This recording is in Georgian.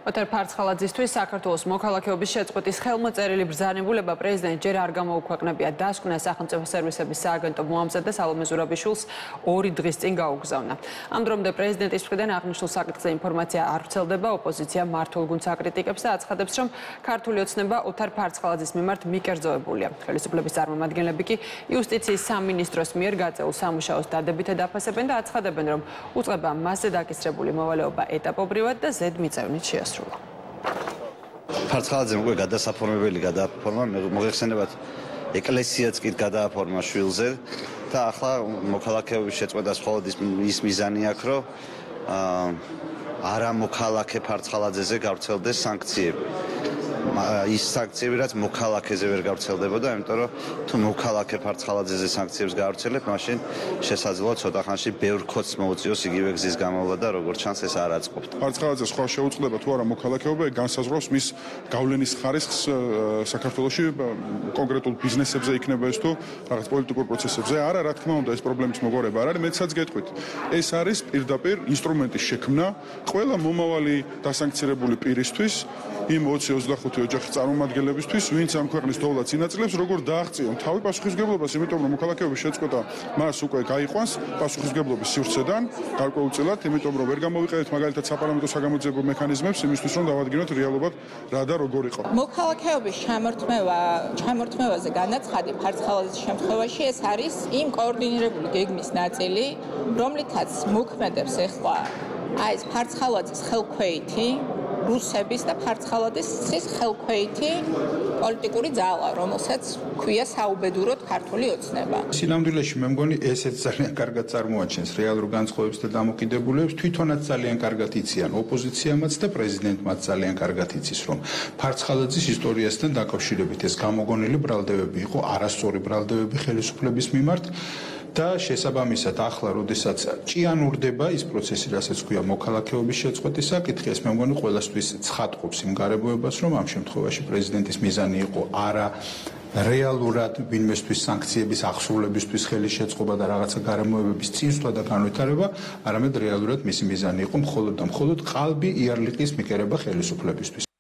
ოთარ ფარცხალაძისთვის საქართველოს მოქალაქეობის შეწყვეტის ხელმოწერილი ბრძანებულება პრეზიდენტ ჯერ არ გამოუქვეყნებია დასკვნა სახელმწიფო სერვისების სააგენტო მოამზადა სალომე ზურაბიშვილს 2 დღის წინ გაუგზავნა. ამ დრომდე პრეზიდენტის მხრიდან აღნიშნულ საკითხზე ინფორმაცია არ ვრცელდება, ოპოზიცია მართულ გუნდს აკრიტიკებს და აცხადებს, რომ ქართული ოცნება ოთარ ფარცხალაძის მიმართ მიკერძოებულია. ხელისუფლების წარმომადგენლები კი იუსტიციის სამინისტროს მიერ გაწეულ სამუშაოს დადებითად აფასებენ და აცხადებენ, რომ უწყება მასზე დაკისრებული მოვალეობა ეტაპობრივად და ზედმიწევნით შეასრულა. ფარცხალაძემ უკვე გადასაფორმებელი გადააფორმა, მოიხსენებათ ეკლესიაც კი გადააფორმა შვილზე და ახლა მოქალაქეობის შეწყვეტას მხოლოდ ის მიზანი აქვს, რომ არა მოქალაქე ფარცხალაძეზე გავრცელდეს სანქციები. ის სანქციები რაც მოქალაქეზე ვერ გავრცელდებოდა, იმიტომ რომ თუ მოქალაქე ფარცხალაძეზე სანქციებს გავრცელებ, მაშინ შესაძლოა ცოტა ხანში ბევრ ქოთს მოუწიოს იგივე გზის გამოვლა და როგორც ჩანს ეს არ აწყობთ. ფარცხალაძეს სხვა შეუწყდება თუ არა მოქალაქეობა, განსაზღვრავს მის გავლენის ხარისხს საქართველოში კონკრეტულ ბიზნესებზე იქნება ეს თუ რაღაც პოლიტიკურ პროცესებზე. არა, რა თქმა უნდა, ეს პრობლემის მოგვარება არ არის, მეცაც გეტყვით. ეს არის პირდაპირ ინსტრუმენტის შექმნა ყველა მომავალი დასანქცირებული პირისთვის, იმ 20-25 ოჯახის წარმომადგენლებისთვის, ვინც ამ ქვეყნის დოვლას ინაწილებს, როგორ დააღწიონ თავი პასუხისმგებლობას, იმიტომ რომ მოქალაქეობის შეწყვეტა მას უკვე გაიყვანს პასუხისმგებლობის სივრცედან, გარკვეულწილად, იმიტომ რომ ვერ გამოვიყენებთ მაგალითად საპარლამენტო საგამოძიებო მექანიზმებს იმისთვის, რომ დავადგინოთ რეალობად რა და როგორ იყო. მოქალაქეობის ჩამორთმევაზე განაცხადი ფარცხალაძის შემთხვევაში ეს არის იმ კოორდინირებული გეგმის ნაწილი, რომლითაც მოქმედებს ახლა აი ეს ფარცხალაძის ხელქვეითი რუსების და ფარცხალაძის ხელქვეითი პოლიტიკური ძალა, რომელსაც ქვია საუბედუროდ ქართული ოცნება. სინამდვილეში მე მგონი ესეც ძალიან კარგად წარმოაჩენს რეალურ განწყობებს და დამოკიდებულებას, თვითონაც ძალიან კარგად იციან ოპოზიციამაც და პრეზიდენტმაც ძალიან კარგად იცის, რომ ფარცხალაძის ისტორიასთან დაკავშირებით ეს გამოგონილი ბრალდებები იყო არასწორი ბრალდებები ხელისუფლების მიმართ. და შესაბამისად ახლა, როდესაც ჭიანურდება ის პროცესი, რასაც ქვია მოქალაქეობის შეწყვეტის საკითხი, ეს მე მგონი ყველასთვის ცხადყოფს იმ გარებოებას, რომ ამ შემთხვევაში პრეზიდენტის მიზანი იყო არა რეალურად ვინმესთვის სანქციების აღსრულებისთვის ხელის შეწყობა და რაღაცა გარემოებების წინსვლა და განვითარება, არამედ რეალურად მისი მიზანი იყო მხოლოდ და მხოლოდ ყალბი იარლიყის მიკერება ხელისუფლებისთვის.